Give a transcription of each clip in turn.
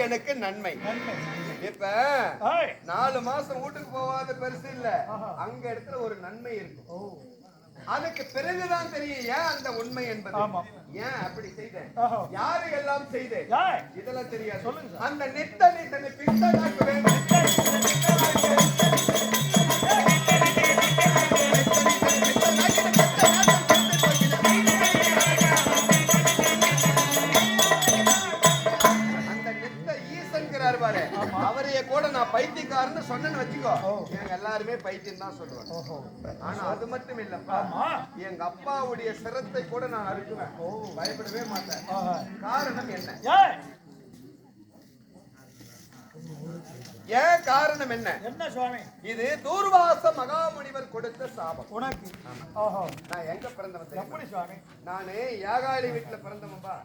எனக்கு நன்மை. இப்ப 4 மாசம் வீட்டுக்கு போகாத பெருசு இல்ல, அங்க இடத்துல ஒரு நன்மை இருக்கும். அதுக்கு பிறகுதான் தெரியும் ஏன் அந்த உண்மை என்பது. ஏன் அப்படி செய்தேன், யாரு எல்லாம் செய்தேன், இதெல்லாம் தெரியாது. அந்த நித்தனை தன்னை பித்தனாக்க வேண்டும். அவரைய கூட நான் பைத்தியக்காரன்னு சொன்னேன்னு வச்சுக்கோ, எங்க எல்லாருமே பைத்தியம் தான் சொல்லுவாங்க. ஆனா அது மட்டும் இல்லப்பா, எங்க அப்பாவுடைய சிரத்தை கூட நான் அறுக்குவேன், பயப்படவே மாட்டேன். காரணம் என்ன? ஏன் காரணம் என்ன? என்ன சுவாமி? இது தூர்வாச மகாமுனிவர் கொடுத்த சாபம் உனக்கு. நான் எங்க பிறந்தவன்? எப்படி சுவாமி? நானு யாகாளி வீட்டுல பிறந்தவன்பா.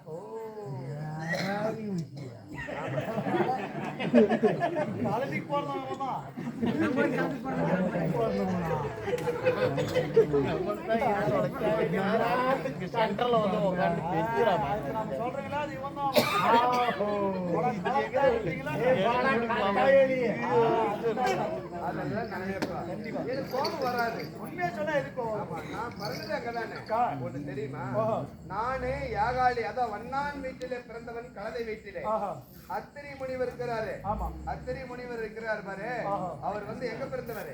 நானே யாகாளி, அதான் வண்ணான் வீட்டிலே பிறந்தவன், கலதை வீட்டிலே. அத்திரி முனிவர் இருக்கிறாரு, அத்திரி முனிவர் இருக்கிறார் பாரு, அவர் வந்து எங்க பிறந்தவர்?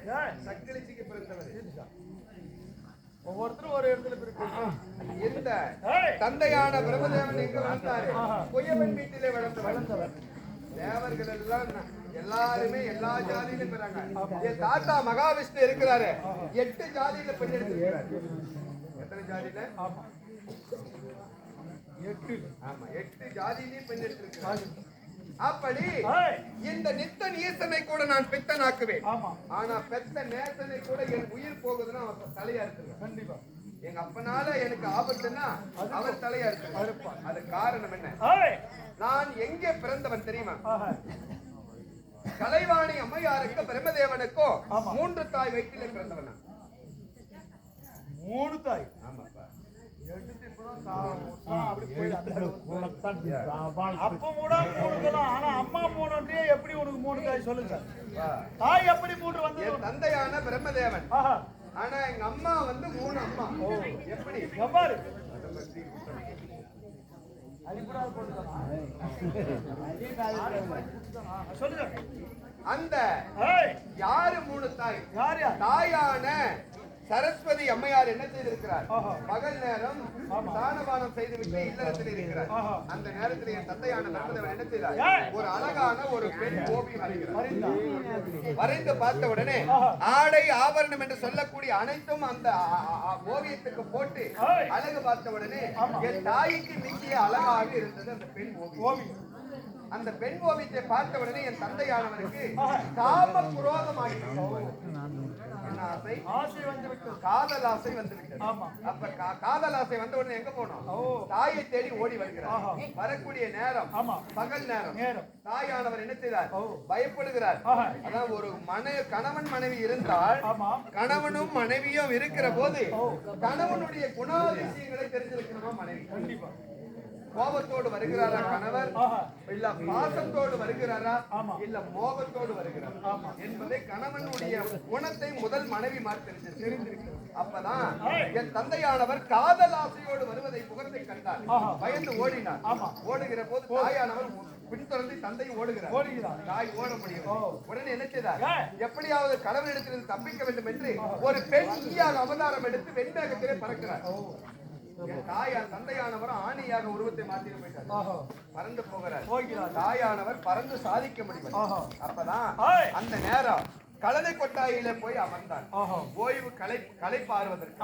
சக்திலிச்சிக்கு பிறந்தவர். ஒவ்வொருத்தரும் ஒரு இடத்துல இந்த தந்தையான பிரம்மதேவன் எங்க வளர்ந்தாரு? பொய்யவன் வீட்டிலே வளர்ந்தவர். தேவர்கள் எல்லாம் எல்லாருமே எல்லா ஜாதியிலும் பெறாங்க. என் தாத்தா மகாவிஷ்ணு இருக்கிறாரு, 8 ஜாதியில பெண் எடுத்திருக்கிறார். எத்தனை ஜாதியில? 8 ஜாதியிலையும் பெண் எடுத்திருக்கிறார். அப்படி இந்த நித்த நீசனை கூட நான் பித்தனாக்குவேன். ஆனா பெத்த நேசனை கூட என் உயிர் போகுதுன்னா அவர் தலையா இருக்கிறார். கண்டிப்பா எங்க அப்பனால எனக்கு ஆபத்துன்னா அவர் தலையா இருப்பார். அது காரணம் என்ன? நான் எங்கே பிறந்தவன் தெரியுமா? கலைவாணி அம்மையாருக்கு பிரம்மதேவனுக்கோ 3 தாய் வயிற்றிலே பிறந்தவன். 3 தாய்? ஆமாப்பா. அப்ப கூட 3 தான். ஆனா அம்மா 3 எப்படி உனக்கு 3 தாய் சொல்லுங்க? தாய் எப்படி 3 வந்து? தந்தையான பிரம்மதேவன், ஆனா எங்க அம்மா வந்து 3 அம்மா. எப்படி? எவ்வாறு? அந்த யாரு 3 தாய்? தாயான சரஸ்வதி அம்மையார் என்ன செய்திருக்கிறார்? பகல் நேரம் தானபானம் செய்துவிட்டு இல்லறத்தில் இருக்கிறார். அந்த நேரத்தில் என் தந்தையான பிரம்மதேவன் என்ன செய்தார்? ஒரு அழகான ஒரு பெண் ஓவியம் வரைந்து பார்த்த உடனே ஆடை ஆபரணம் என்று சொல்லக்கூடிய அனைத்தும் அந்த ஓவியத்துக்கு போட்டு அழகு பார்த்த உடனே என் தாய்க்கு மிஞ்சிய அழகாக இருந்தது அந்த பெண் ஓவியம். அந்த பெண் ஓவியத்தை பார்த்த உடனே என் தந்தையானவருக்கு காம புரோகமாகிவிட்டது. காதல் ஆசை வந்துவிட்டது. அப்ப காதல் ஆசை வந்த உடனே எங்க போனோம்? தாயை தேடி ஓடி வருகிறார். வரக்கூடிய நேரம் பகல் நேரம். தாயானவர் என்ன செய்தார்? பயப்படுகிறார். அதான் ஒரு கணவன் மனைவி இருந்தால், கணவனும் மனைவியும் இருக்கிற போது கணவனுடைய குணாதிசயங்களை தெரிஞ்சிருக்கணுமா மனைவி? கண்டிப்பா. கோபத்தோடு வருகிறாரா கணவர், இல்ல பாசத்தோடு வருகிறாரா, இல்ல மோகத்தோடு வருகிறாரா என்பதை கணவனுடைய குணத்தை முதல் மனைவி தெரிந்திருக்கிறார். அப்பதான் என் தந்தையானவர் காதல் ஆசையோடு வருவதை முகத்தை கண்டார். பயந்து ஓடினார். ஓடுகிற போது தாயானவர் பின்தொடர்ந்து தந்தை ஓடுகிறார். தாய் ஓட முடியும். உடனே என்ன செய்தார்? எப்படியாவது கணவனிடத்திலிருந்து தப்பிக்க வேண்டும் என்று ஒரு பெண் அவதாரம் எடுத்து வெண்மேகத்திலே பறக்கிறார். தாயார் தந்தையானவர் ஆணையாக உருவத்தை மாற்றிட்டு போயிட்டார். பறந்து போகிறார். தாயானவர் பறந்து சாதிக்க முடியும். அப்பதான் அந்த நேரம் கலதை கொட்டாயில போய் அமர்ந்தார். ஓய்வு களைப்பாறுவதற்கு.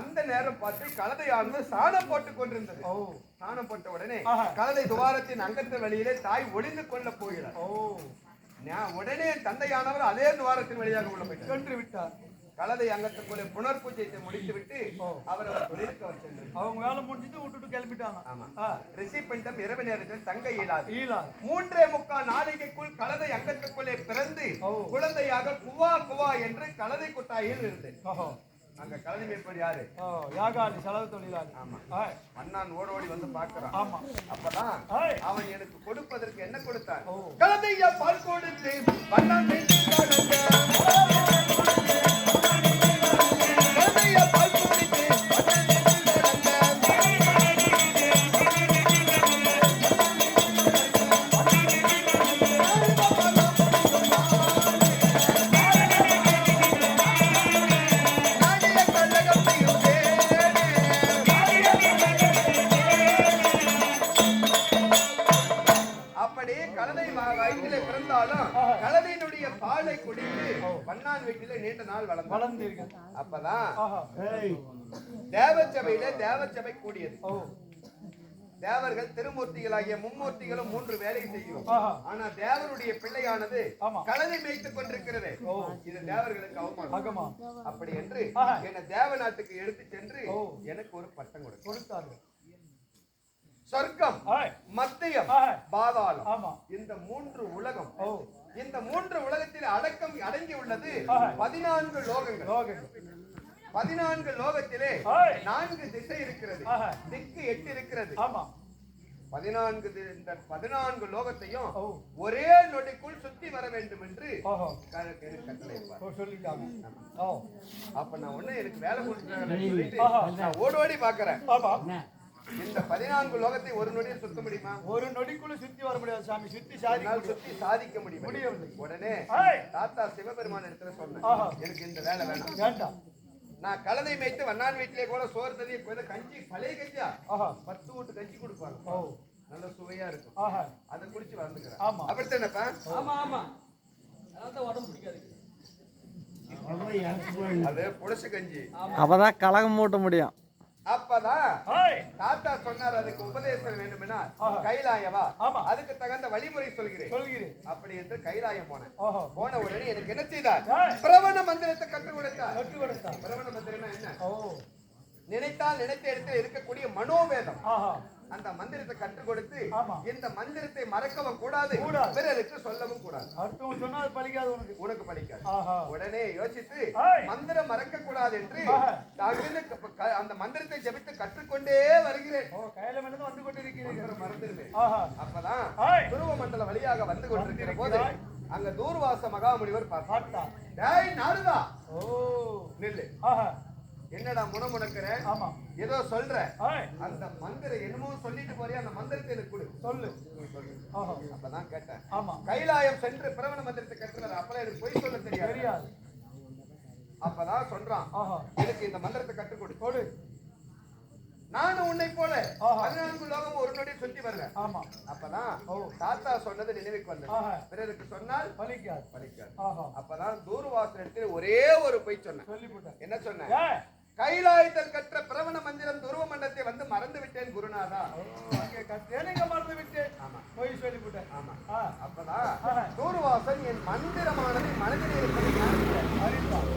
அந்த நேரம் பார்த்து கலதையானவர் சாணம் போட்டுக் கொண்டிருந்தது. சாணம் போட்ட உடனே கலதை துவாரத்தின் அங்கத்த வழியிலே தாய் ஒளிந்து கொள்ள போகிறார். உடனே தந்தையானவர் அதே துவாரத்தின் வழியாக உள்ள போயிட்டார், சென்று விட்டார். கலதை அங்கத்துக்குள்ளே புனர் பூஜையை முடித்து விட்டு அவர் அவங்க வேலை முடிச்சுட்டு விட்டுட்டு கிளம்பிட்டாங்க. ஆமா, ரிஷி பண்டம் இரவு நேரத்தில் தங்க இயலாது. 3.25 நாளைக்குள் கலதை அங்கத்துக்குள்ளே பிறந்து குழந்தையாக குவா குவா என்று கலதை கொட்டாயில் இருந்தது. அங்க கலனி மேற்படி யாரு? யாகாலி செலவு தொழிலாளி. ஆமா. அண்ணான் ஓடோடி வந்து பார்க்கறான். ஆமா. அப்பதான் அவன் எனக்கு கொடுப்பதற்கு என்ன கொடுத்தான்? ஓ. கலந்தையா பால் கொடுத்து வண்ணான் வயிற்றிலே பிறந்தாலும் கலவையினுடைய பாலை குடித்து வண்ணான் வீட்டிலே நீண்ட நாள் வளர்ந்து. அப்பதான் தேவச்சபை கூடியது. தேவர்கள் திருமூர்த்திகளாகிய மும்மூர்த்திகளும் 3 வேலை செய்கிறோம். ஆனா தேவருடைய பிள்ளையானது கலனை மேய்த்துக் கொண்டிருக்கிறது. இது தேவர்களுக்கு அவமானம். அப்படி என்று என்னை தேவ நாட்டுக்கு எடுத்து சென்று எனக்கு ஒரு பட்டம் கொடுத்தார்கள். சொர்க்கம், மத்தியம், பாதாளம், இந்த 3 உலகம். இந்த 3 உலகத்தில் அடங்கி உள்ளது 14 லோகங்கள். 14 லோகத்திலே 4 திசை இருக்கிறது, திக்கு 8 இருக்கிறது. 14 லோகத்தையும் ஒரே நொடிக்குள் சுத்தி வர வேண்டும் என்று கட்டளை. அப்ப நான் ஒண்ணு எனக்கு வேலை கொடுத்து ஓடி பாக்குறேன். இந்த 14 லோகத்தை ஒரு நொடியில் சுத்த முடியுமா? ஒரு நொடிக்குள்ள சுத்தி வர முடியாது சாமி. சுத்தி சாதிக்க முடியும். உடனே தாத்தா சிவபெருமான் இடத்துல சொன்னேன், எனக்கு இந்த வேலை வேண்டாம். நான் கலதை மேய்த்து வண்ணான் வீட்டிலே கூட சோறு தண்ணி கஞ்சி, பழைய கஞ்சியா 10 வீட்டு கஞ்சி கொடுப்பாங்க. நல்ல சுவையா இருக்கும். அதை குடிச்சு வளர்ந்துக்கிறேன். அப்படித்தானப்பா? உடம்பு பிடிக்காது. அது புடசு கஞ்சி. அப்பதான் கலகம் மூட்ட முடியும். அப்பதான் தாத்தா சொன்னார், அதுக்கு உபதேசம் வேண்டுமெனா கைலாயவா, அதுக்கு தகுந்த வழிமுறை சொல்கிறேன் அப்படி என்று கைலாயம் போனேன். போன உடனே எனக்கு என்ன செய்தார்? பிரவண மந்திரத்தை கற்றுக் கொடுத்தார். பிரவண மந்திரம் என்ன? நினைத்தால் நினைத்த இடத்தில் இருக்கக்கூடிய மனோவேதம். அந்த மந்திரத்தை கற்றுக் கொடுத்து இந்த மந்திரத்தை மறக்கவும் கூடாது, பிறருக்கு சொல்லவும் கூடாது. உனக்கு பலிக்காது. உடனே யோசித்து மந்திரம் மறக்க கூடாது என்று அந்த மந்திரத்தை ஜபித்து கற்றுக்கொண்டே வருகிறேன். மறந்துடுவேன். அப்பதான் துருவ மண்டல வழியாக வந்து கொண்டிருக்கிற போது அங்க தூர்வாச மகாமுனிவர் பார்த்தார். நாடுதா நில்லு, என்னடா முணமுணக்கிற? ஏதோ சொல்ற, அந்த மந்திரம் என்னமோ சொல்லிட்டு போறியா, அந்த மந்திரத்தை எனக்கு கொடு, சொல்லு. அப்பதான் கேட்டேன். கைலாயம் சென்று பிரவண மந்திரத்தை கற்றுறாரு. அப்பதான் எனக்கு பொய் சொல்ல தெரியாது. அப்பதான் சொல்றான், எனக்கு இந்த மந்திரத்தை கற்றுக் கொடு. நானும் உன்னை போல 14 லோகம் ஒரு நொடி சுத்தி வருவேன். அப்பதான் தாத்தா சொன்னது நினைவுக்கு வந்தது. பிறருக்கு சொன்னால் பலிக்காது. அப்பதான் தூர்வாசன் இடத்துல ஒரே ஒரு பொய் சொன்னேன். என்ன சொன்ன? கைலாயத்தில் கற்ற பிரவண மந்திரம் துருவ மண்டலத்தை வந்து மறந்து விட்டேன் குருநாதா. மறந்து விட்டேன். பொய் சொல்லிவிட்டேன். அப்பதான் தூர்வாசன் என் மந்திரமானது மனதில் அறிந்தார்.